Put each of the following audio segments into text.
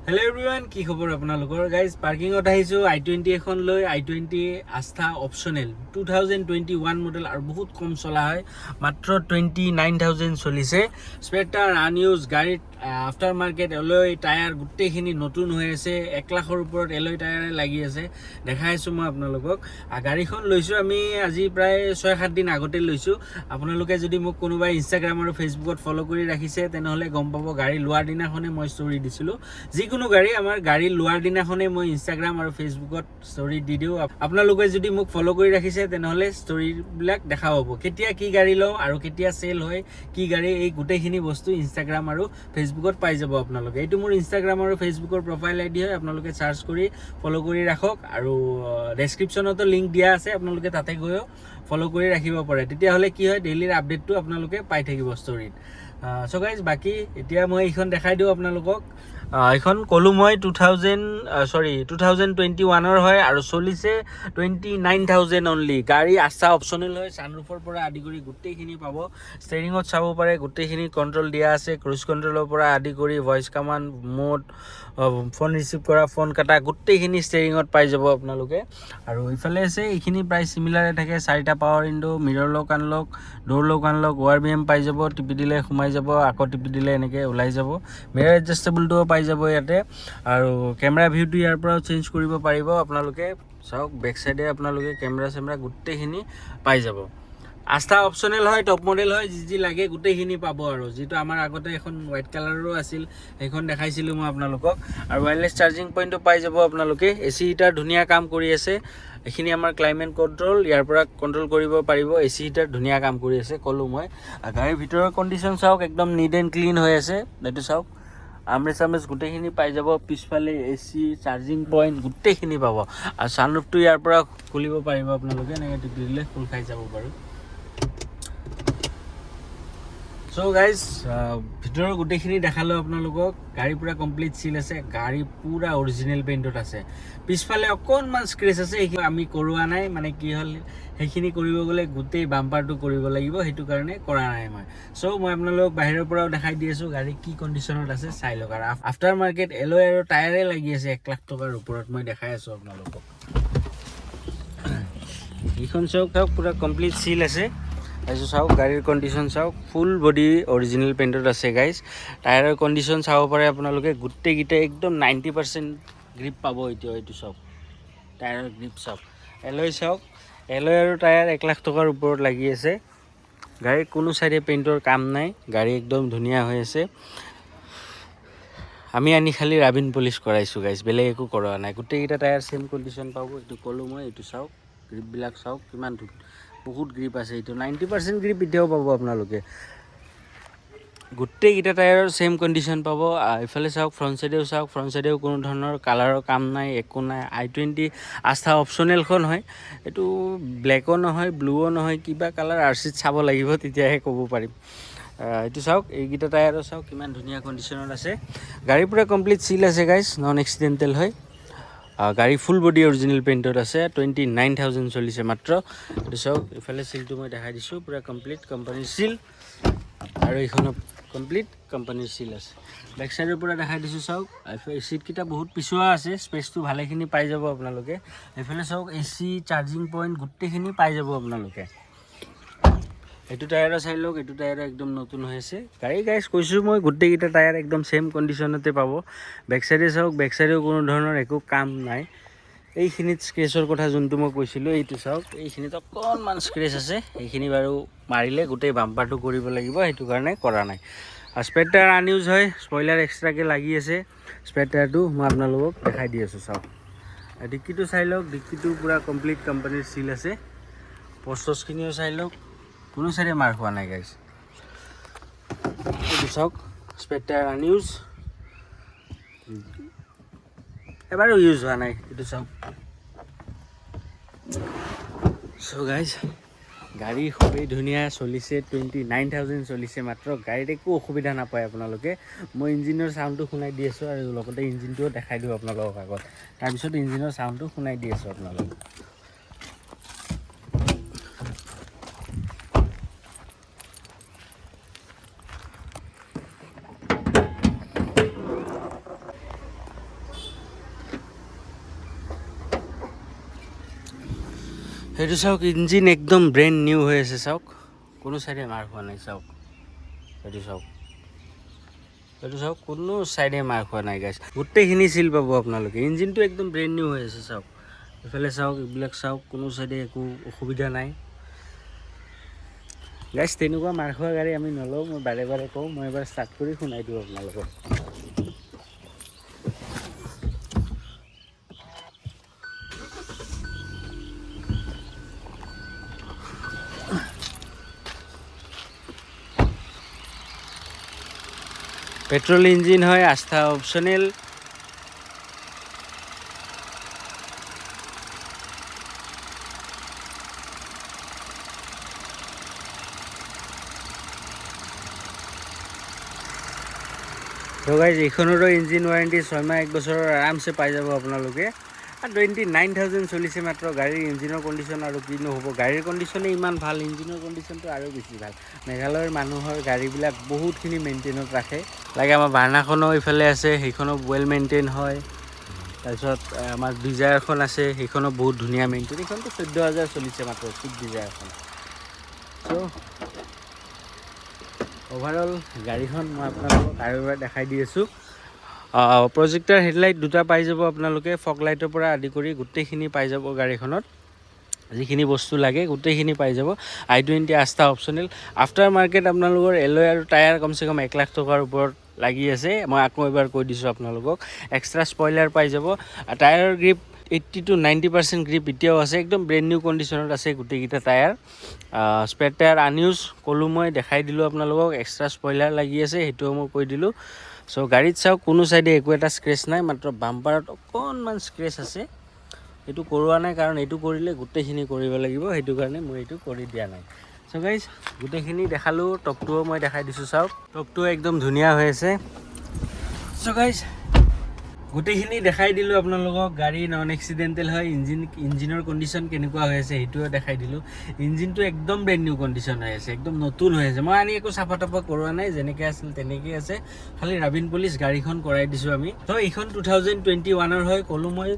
Hello everyone, কি খবৰ আপোনালোকৰ গাইজ পাৰ্কিঙত আহিছো i20 এখন লৈ i20 আস্থা অপচনেল 2021 মডেল আৰু বহুত কম চলা হয় মাত্ৰ 29000 চলিছে স্পেয়াৰ টায়াৰ আনইউজ গাড়ীত আফটাৰ মাৰ্কেট এলয় টায়াৰ গোটেইখিনি নতুন হৈ আছে 1 লাখৰ ওপৰত এলয় টায়াৰে লাগি আছে দেখাইছো মই আপোনালোকক গাড়ীখন লৈছো আমি আজি প্ৰায় 6-7 দিন আগতে লৈছো আপোনালোকে যদি মোক কোনোবা ইনষ্টাগ্ৰাম আৰু ফেচবুকত ফলো কৰি ৰাখিছে তেনেহলে গম পাব গাড়ী লোৱাৰ দিনাখনে মই ষ্টৰি দিছিলো যিকোনো গাড়ী আমাৰ গাড়ী লোৱাৰ দিনাখনে মই ইনষ্টাগ্ৰাম আৰু ফেচবুকত ষ্টৰি দি দিওঁ আপোনালোকে যদি মোক ফলো কৰি ৰাখিছে তেনেহলে ষ্টৰিবিলাক দেখা পাব কেতিয়া কি গাড়ী লওঁ আৰু কেতিয়া সেল হয় কি গাড়ী এই গোটেইখিনি বস্তু ইনষ্টাগ্ৰাম আৰু ফেচবুকত পাই যাব আপোনালোকে এইটো মোৰ ইনষ্টাগ্ৰাম আৰু ফেচবুকৰ প্ৰফাইল আইডি হয় আপোনালোকে সাৰ্চ কৰি ফলো কৰি ৰাখক আৰু ডেসক্ৰিপচনতো লিংক দিয়া আছে আপোনালোকে তাতে গৈও ফলো কৰি ৰাখিব পাৰে তেতিয়া হলে কি হয় ডেইলিৰ আপডেটটো আপোনালোকে পাই থাকিব ষ্টৰিত সো গাইজ বাকি এতিয়া মই এইখন দেখাই দিওঁ আপোনালোকক এখন কলো মই 2021 হয় আৰু চলিছে 29000 অনলি গাড়ী আস্থা অপচনেল হয় সানৰুফৰ পৰা আদি কৰি গোটেইখিনি পাব ষ্টেৰিঙত চাব পাৰে গোটেইখিনি কন্ট্ৰোল দিয়া আছে ক্ৰুজ কন্ট্ৰোলৰ পৰা আদি কৰি voice command mode phone receive কৰা ফোন কাটা গোটেইখিনি ষ্টেৰিঙত পাই যাব আপোনালোকে আৰু ইফালে আছে এইখিনি প্ৰায় সিমিলাৰে থাকে চাৰিটা পাৱাৰ উইন্ডো মিৰৰ লক আনলক ডোৰ লক আনলক ওয়াৰবিএম পাই যাব টিপি দিলে সোমাই যাব আকৌ টিপি দিলে এনেকে ওলাই যাব মিৰৰ এডজাস্টেবলটো পাই যাব ইয়াতে আৰু ক্যামেৰা ভিউটো ইয়াৰ পৰা চেঞ্জ কৰিব পাৰিব আপোনালোকে চাওক বেক সাইডে আপোনালোকে ক্যামেৰা গোটেইখিনি পাই যাব আস্থা অপচনেল হয় টপ মডেল হয় যি লাগে গোটেইখিনি পাব আৰু যেটো আমাৰ আগতে এখন হোৱাইট কালাৰৰো আছিল সেইখন দেখাইছিলো মই আপোনালোকক আৰু ওয়্যাৰলেছ চাৰ্জিং পইণ্টটো পাই যাব আপোনালোকে এসি হিটাৰ ধুনীয়া কাম কৰি আছে এখিনি আমাৰ ক্লাইমেট কন্ট্ৰোল ইয়াৰ পৰা কন্ট্ৰোল কৰিব পাৰিব এসি হিটাৰ ধুনীয়া কাম কৰি আছে কলো মই গাড়ীৰ ভিতৰৰ কন্ডিশন চাওক একদম নিট এণ্ড ক্লিন হৈ আছে এইটো চাওক আমৰেছ গোটেইখিনি পাই যাব পিছফালে এসি চাৰ্জিং পইণ্ট গোটেইখিনি পাব আৰু সানৰুফটো ইয়াৰ পৰা খুলিব পাৰিব আপোনালোকে এনেকৈ টিপি দিলে খুল খাই যাব বাৰু সো গাইজ ভিতৰৰ গোটেইখিনি দেখালো আপোনালোকক গাড়ী পুৰা কমপ্লিট সিল আছে গাড়ী পুৰা অৰিজিনেল পেইণ্টত আছে পিছফালে অকনমান স্ক্ৰেচ আছে এইখিনি আমি কৰোৱা নাই মানে কি হল সেইখিনি কৰিব গলে গোটেই বাম্পাৰটো কৰিব লাগিব হেতু কাৰণে কৰা নাই মই সো মই আপোনালোকক বাহিৰৰ পৰাও দেখাই দি আছো গাড়ী কি কন্ডিশনত আছে চাই লওক আৰু আফটাৰ মাৰ্কেট এলয় আৰু টায়াৰে লাগি আছে 1 লাখ টকাৰ ওপৰত মই দেখাই আছো আপোনালোকক এইখন চাওক পুৰা কমপ্লিট সিল আছে এইটো চাওক গাড়ীৰ কন্ডিশন চাওক ফুল বডি অৰিজিনেল পেইণ্টত আছে গাইজ টায়াৰৰ কন্ডিশন চাব পাৰে আপোনালোকে গোটেইকিটা একদম 90% গ্ৰিপ পাব এইটো চাওক টায়াৰৰ গ্ৰিপ চাওক এলয় চাওক এলয় আৰু টায়াৰ 1 লাখ টকাৰ ওপৰত লাগি আছে গাড়ীৰ কোনো সাইডে পেইণ্টৰ কাম নাই গাড়ী একদম ধুনীয়া হৈ আছে আমি আনি খালি ৰাবিন পলিশ কৰাইছো গাইজ বেলেগ একো কৰা নাই গোটেইকিটা টায়াৰ সেম কন্ডিশন পাব এইটো কলো মই এইটো চাওক গ্ৰিপ বিলাক চাওক কিমান বহুত গ্ৰিপ আছে এইটো 90% গ্ৰিপ এতিয়াও পাব আপোনালোকে গোটেইকিটা টায়াৰৰ সেম কন্ডিশন পাব ইফালে চাওক ফ্ৰন্ট সাইডেও কোনো ধৰণৰ কালাৰৰ কাম নাই একো নাই i20 আস্থা অপচনেলখন হয় এটো ব্ল্যাকও নহয় ব্লুও নহয় কিবা কালাৰ আৰচিত চাব লাগিব তেতিয়াহে ক'ব পাৰিম এইটো চাওক এইকিটা টায়াৰৰ চাওক কিমান ধুনীয়া কন্ডিশনত আছে গাড়ী পুৰা কমপ্লিট সিল আছে গাইজ নন এক্সিডেন্টাল হয় গাড়ী ফুল বডি অৰিজিনেল পেইণ্টত আছে 29000 চলিছে মাত্ৰ এইটো চাওক ইফালে সিলটো মই দেখাই দিছো পুৰা কমপ্লিট কোম্পানীৰ সিল আৰু এইখন কমপ্লিট কোম্পানীৰ সিল আছে বেক সাইডৰ পৰা দেখাই দিছো চাওক সিট কিটা বহুত পিছুৱা আছে স্পেসটো ভালেখিনি পাই যাব আপোনালোকে ইফালে চাওক এসি চাৰ্জিং পইণ্ট গোটেইখিনি পাই যাব আপোনালোকে এইটো টায়াৰ চাই লওক এইটো টায়াৰ একদম নতুন হৈ আছে গাড়ী গাইজ কৈছো মই গোটেইকিটা টায়াৰ একদম সেম কন্ডিশনতে পাব বেক সাইডে চাওক বেক সাইডেও কোনো ধৰণৰ একো কাম নাই এইখিনিত স্ক্ৰেচৰ কথা যোনটো মই কৈছিলো এইটো চাওক এইখিনিত অকনমান স্ক্ৰেচ আছে এইখিনি বাৰু মাৰিলে গোটেই বাম্পাৰটো কৰিব লাগিব হেতু কাৰণে কৰা নাই আৰু স্পেয়াৰ টায়াৰ আনইউজ হয় স্পয়লাৰ এক্সট্ৰাকে লাগি আছে স্পেয়াৰ টায়াৰটো মই আপোনালোকক দেখাই দি আছো চাওক ডিক্কিটো চাই লওক ডিক্কিটো পুৰা কমপ্লিট কোম্পানীৰ সিল আছে পোষ্টছখিনিও চাই লওক কোনো সাইডে মাৰ হোৱা নাই গাইজ এইটো চাওক স্পেয়াৰ টায়াৰ আনইউজ এবাৰো ইউজ হোৱা নাই এইটো চাওক সো গাইজ গাড়ী খুবেই ধুনীয়া চলিছে 29000 চলিছে মাত্ৰ গাড়ীত একো অসুবিধা নাপায় আপোনালোকে মই ইঞ্জিনৰ সাউণ্ডটো শুনাই দি আছো আৰু লগতে ইঞ্জিনটোও দেখাই দিও আপোনালোকক আগত তাৰপিছত ইঞ্জিনৰ সাউণ্ডটো শুনাই দি আছো আপোনালোকক এইটো চাওক ইঞ্জিন একদম ব্ৰেণ্ড নিউ হৈ আছে চাওক কোনো চাইডে মাৰ খোৱা নাই চাওক এইটো চাওক কোনো চাইডে মাৰ খোৱা নাই গাইছ গোটেইখিনি চিল পাব আপোনালোকে ইঞ্জিনটো একদম ব্ৰেণ্ড নিউ হৈ আছে চাওক এইফালে চাওক এইবিলাক চাওক কোনো চাইডে একো অসুবিধা নাই গাইছ তেনেকুৱা মাৰ খোৱা গাড়ী আমি নলওঁ মই বাৰে বাৰে কওঁ মই এবাৰ ষ্টাৰ্ট কৰি শুনাই দিওঁ আপোনালোকক পেট্ৰল ইঞ্জিন হয় আস্থা অপশ্যনেল তো গাইজ এইখনৰো ইঞ্জিন ৱাৰেণ্টি 6 মাহ 1 বছৰৰ আৰামছে পাই যাব আপোনালোকে আৰু 29,000 চলিছে মাত্ৰ গাড়ীৰ ইঞ্জিনৰ কণ্ডিশ্যন আৰু কিনো হ'ব গাড়ীৰ কণ্ডিশ্যনে ইমান ভাল ইঞ্জিনৰ কণ্ডিশ্যনটো আৰু বেছি ভাল মেঘালয়ৰ মানুহৰ গাড়ীবিলাক বহুতখিনি মেইনটেইনত ৰাখে লাগে আমাৰ ভাৰ্নাখনো ইফালে আছে সেইখনো ৱেল মেইনটেইন হয় তাৰপিছত আমাৰ ডিজায়াৰখন আছে সেইখনো বহুত ধুনীয়া মেইনটেইন এইখনতো 14,000 চলিছে মাত্ৰ চুইফ্ট ডিজায়াৰখন চ' অভাৰঅল গাড়ীখন মই আপোনালোকক আৰু এবাৰ দেখাই দি আছোঁ প্ৰজেক্টাৰ হেডলাইট দুটা পাই যাব আপোনালোকে ফগ লাইটৰ পৰা আদি কৰি গোটেইখিনি পাই যাব গাড়ীখনত যিখিনি বস্তু লাগে গোটেইখিনি পাই যাব i20 আস্থা অপশ্যনেল আফটাৰ মাৰ্কেট আপোনালোকৰ এলয় আৰু টায়াৰ কমচে কম 1 লাখ টকাৰ ওপৰত লাগি আছে মই আকৌ এবাৰ কৈ দিছোঁ আপোনালোকক এক্সট্ৰা স্পইলাৰ পাই যাব টায়াৰৰ গ্ৰিপ 80 to 90% গ্ৰিপ এতিয়াও আছে একদম ব্ৰেণ্ড নিউ কণ্ডিশ্যনত আছে গোটেইকেইটা টায়াৰ স্পেৰ টায়াৰ আনইউজ ক'লোঁ মই দেখাই দিলোঁ আপোনালোকক এক্সট্ৰা স্পইলাৰ লাগি আছে সেইটোও মই কৈ দিলোঁ চ' গাড়ীত চাওক কোনো চাইডে একো এটা স্ক্ৰেচ নাই মাত্ৰ বাম্পাৰত অকণমান স্ক্ৰেচ আছে এইটো কৰোৱা নাই কাৰণ এইটো কৰিলে গোটেইখিনি কৰিব লাগিব সেইটো কাৰণে মই এইটো কৰি দিয়া নাই চ' গাইজ গোটেইখিনি দেখালোঁ টপটোও মই দেখাই দিছোঁ চাওক টপটো একদম ধুনীয়া হৈ আছে চ' গাইজ গোটেইখিনি দেখাই দিলোঁ আপোনালোকক গাড়ী নন এক্সিডেণ্টেল হয় ইঞ্জিনৰ কণ্ডিশ্যন কেনেকুৱা হৈ আছে সেইটোও দেখাই দিলোঁ ইঞ্জিনটো একদম ব্ৰেণ্ড নিউ কণ্ডিশ্যন হৈ আছে একদম নতুন হৈ আছে মই আনি একো চাফা তাফা কৰোৱা নাই যেনেকৈ আছিল তেনেকৈ আছে খালি ৰাবিন পুলিচ গাড়ীখন কৰাই দিছোঁ আমি তো এইখন 2021 হয় ক'লোঁ মই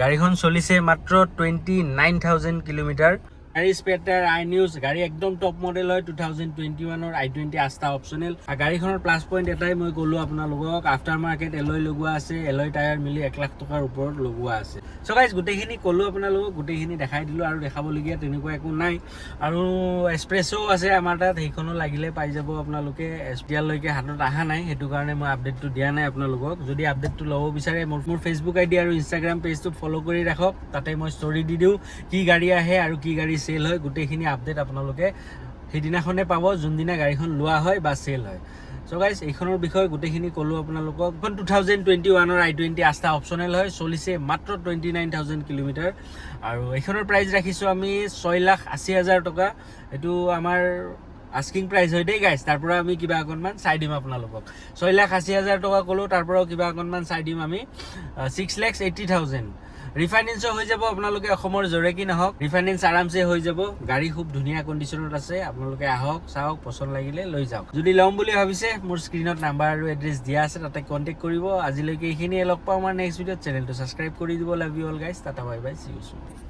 গাড়ীখন চলিছে মাত্ৰ 29,000 কিলোমিটাৰ গাড়ী স্পেয়াৰ টায়াৰ আনইউজ গাড়ী একদম টপ মডেল হয় 2021 i20 আস্থা অপশ্যনেল আৰু গাড়ীখনৰ প্লাছ পইণ্ট এটাই মই ক'লোঁ আপোনালোকক আফটাৰ মাৰ্কেট এলয় লগোৱা আছে এলয় টায়াৰ মিলি 1 লাখ টকাৰ ওপৰত লগোৱা আছে চ' গাইজ গোটেইখিনি ক'লোঁ আপোনালোকক গোটেইখিনি দেখাই দিলোঁ আৰু দেখাবলগীয়া তেনেকুৱা একো নাই আৰু এক্সপ্ৰেছো আছে আমাৰ তাত সেইখনো লাগিলে পাই যাব আপোনালোকে এতিয়ালৈকে হাতত অহা নাই সেইটো কাৰণে মই আপডেটটো দিয়া নাই আপোনালোকক যদি আপডেটটো ল'ব বিচাৰে মোৰ ফেচবুক আইডি আৰু ইনষ্টাগ্ৰাম পেজটো ফ'ল' কৰি ৰাখক তাতে মই ষ্টৰি দি দিওঁ কি গাড়ী আহে আৰু কি গাড়ী চেল হয় গোটেইখিনি আপডেট আপোনালোকে সেইদিনাখনে পাব যোনদিনা গাড়ীখন লোৱা হয় বা চেল হয় চ' গাইজ এইখনৰ বিষয়ে গোটেইখিনি ক'লোঁ আপোনালোকক এখন 2021 i20 আস্থা অপশ্যনেল হয় চলিছে মাত্ৰ 29,000 কিলোমিটাৰ আৰু এইখনৰ প্ৰাইচ ৰাখিছোঁ আমি 6,80,000 টকা এইটো আমাৰ আস্কিং প্ৰাইচ হয় দেই গাইজ তাৰ পৰা আমি কিবা অকণমান চাই দিম আপোনালোকক 6,80,000 টকা ক'লোঁ তাৰ পৰাও কিবা অকণমান চাই দিম আমি 6,80,000 ৰিফাইনেন্সো হৈ যাব আপোনালোকে অসমৰ য'ৰে কি নহওক ৰিফাইনেন্স আৰামছে হৈ যাব গাড়ী খুব ধুনীয়া কণ্ডিশ্যনত আছে আপোনালোকে আহক চাওক পচন্দ লাগিলে লৈ যাওক যদি ল'ম বুলি ভাবিছে মোৰ স্ক্ৰীণত নাম্বাৰ আৰু এড্ৰেছ দিয়া আছে তাতে কণ্টেক্ট কৰিব আজিলৈকে এইখিনিয়ে লগ পাওঁ আমাৰ নেক্সট ভিডিঅ'ত চেনেলটো ছাবস্ক্ৰাইব কৰি দিব love you all guys tata bye bye C you soon